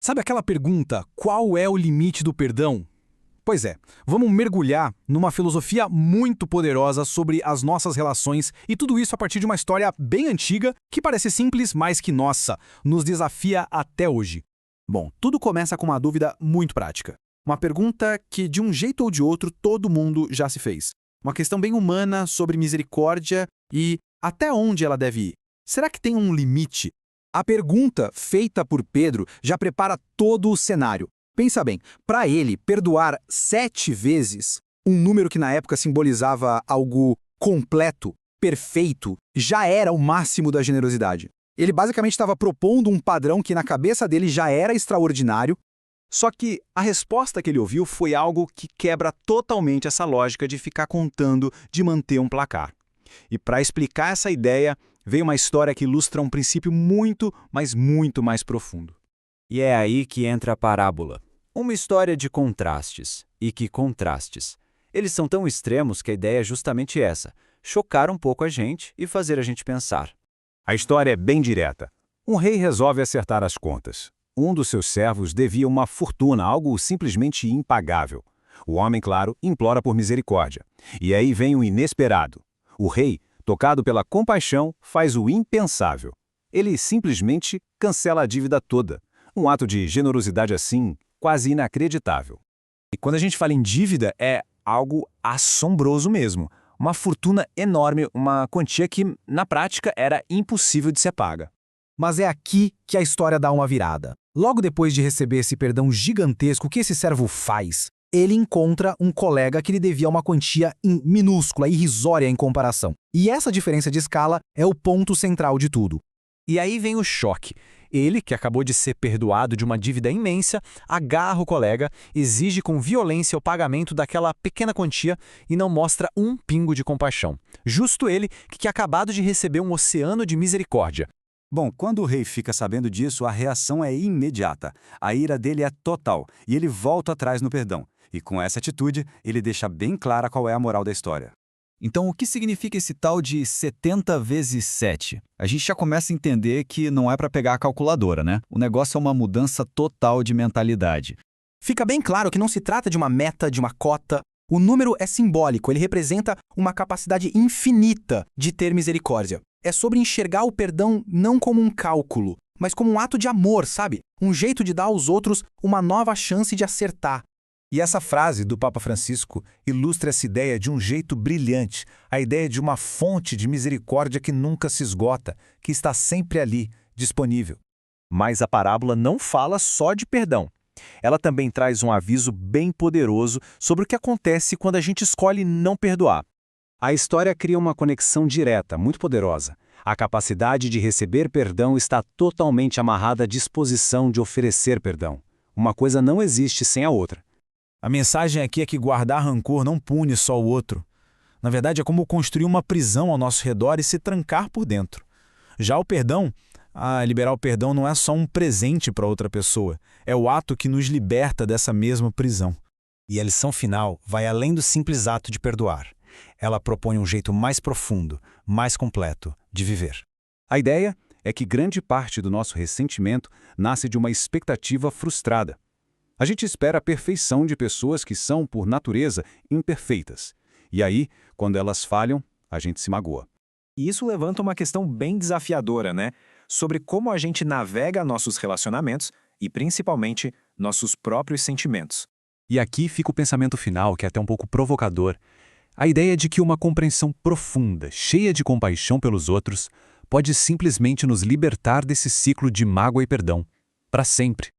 Sabe aquela pergunta, qual é o limite do perdão? Pois é, vamos mergulhar numa filosofia muito poderosa sobre as nossas relações e tudo isso a partir de uma história bem antiga que parece simples, mas que, nossa, nos desafia até hoje. Bom, tudo começa com uma dúvida muito prática. Uma pergunta que, de um jeito ou de outro, todo mundo já se fez. Uma questão bem humana sobre misericórdia e até onde ela deve ir. Será que tem um limite? A pergunta feita por Pedro já prepara todo o cenário. Pensa bem, para ele, perdoar 7 vezes, um número que na época simbolizava algo completo, perfeito, já era o máximo da generosidade. Ele basicamente estava propondo um padrão que na cabeça dele já era extraordinário, só que a resposta que ele ouviu foi algo que quebra totalmente essa lógica de ficar contando, de manter um placar. E para explicar essa ideia, veio uma história que ilustra um princípio muito, mas muito mais profundo. E é aí que entra a parábola. Uma história de contrastes. E que contrastes! Eles são tão extremos que a ideia é justamente essa: chocar um pouco a gente e fazer a gente pensar. A história é bem direta. Um rei resolve acertar as contas. Um dos seus servos devia uma fortuna, algo simplesmente impagável. O homem, claro, implora por misericórdia. E aí vem o inesperado. O rei, tocado pela compaixão, faz o impensável. Ele simplesmente cancela a dívida toda. Um ato de generosidade assim, quase inacreditável. E quando a gente fala em dívida, é algo assombroso mesmo. Uma fortuna enorme, uma quantia que, na prática, era impossível de ser paga. Mas é aqui que a história dá uma virada. Logo depois de receber esse perdão gigantesco, o que esse servo faz? Ele encontra um colega que lhe devia uma quantia minúscula, irrisória em comparação. E essa diferença de escala é o ponto central de tudo. E aí vem o choque. Ele, que acabou de ser perdoado de uma dívida imensa, agarra o colega, exige com violência o pagamento daquela pequena quantia e não mostra um pingo de compaixão. Justo ele, que tinha acabado de receber um oceano de misericórdia. Bom, quando o rei fica sabendo disso, a reação é imediata. A ira dele é total e ele volta atrás no perdão. E com essa atitude, ele deixa bem clara qual é a moral da história. Então, o que significa esse tal de 70 vezes 7? A gente já começa a entender que não é para pegar a calculadora, né? O negócio é uma mudança total de mentalidade. Fica bem claro que não se trata de uma meta, de uma cota. O número é simbólico, ele representa uma capacidade infinita de ter misericórdia. É sobre enxergar o perdão não como um cálculo, mas como um ato de amor, sabe? Um jeito de dar aos outros uma nova chance de acertar. E essa frase do Papa Francisco ilustra essa ideia de um jeito brilhante, a ideia de uma fonte de misericórdia que nunca se esgota, que está sempre ali, disponível. Mas a parábola não fala só de perdão. Ela também traz um aviso bem poderoso sobre o que acontece quando a gente escolhe não perdoar. A história cria uma conexão direta, muito poderosa. A capacidade de receber perdão está totalmente amarrada à disposição de oferecer perdão. Uma coisa não existe sem a outra. A mensagem aqui é que guardar rancor não pune só o outro. Na verdade, é como construir uma prisão ao nosso redor e se trancar por dentro. Já o perdão, liberar o perdão não é só um presente para outra pessoa, é o ato que nos liberta dessa mesma prisão. E a lição final vai além do simples ato de perdoar. Ela propõe um jeito mais profundo, mais completo de viver. A ideia é que grande parte do nosso ressentimento nasce de uma expectativa frustrada. A gente espera a perfeição de pessoas que são, por natureza, imperfeitas. E aí, quando elas falham, a gente se magoa. E isso levanta uma questão bem desafiadora, né? Sobre como a gente navega nossos relacionamentos e, principalmente, nossos próprios sentimentos. E aqui fica o pensamento final, que é até um pouco provocador. A ideia de que uma compreensão profunda, cheia de compaixão pelos outros, pode simplesmente nos libertar desse ciclo de mágoa e perdão, para sempre.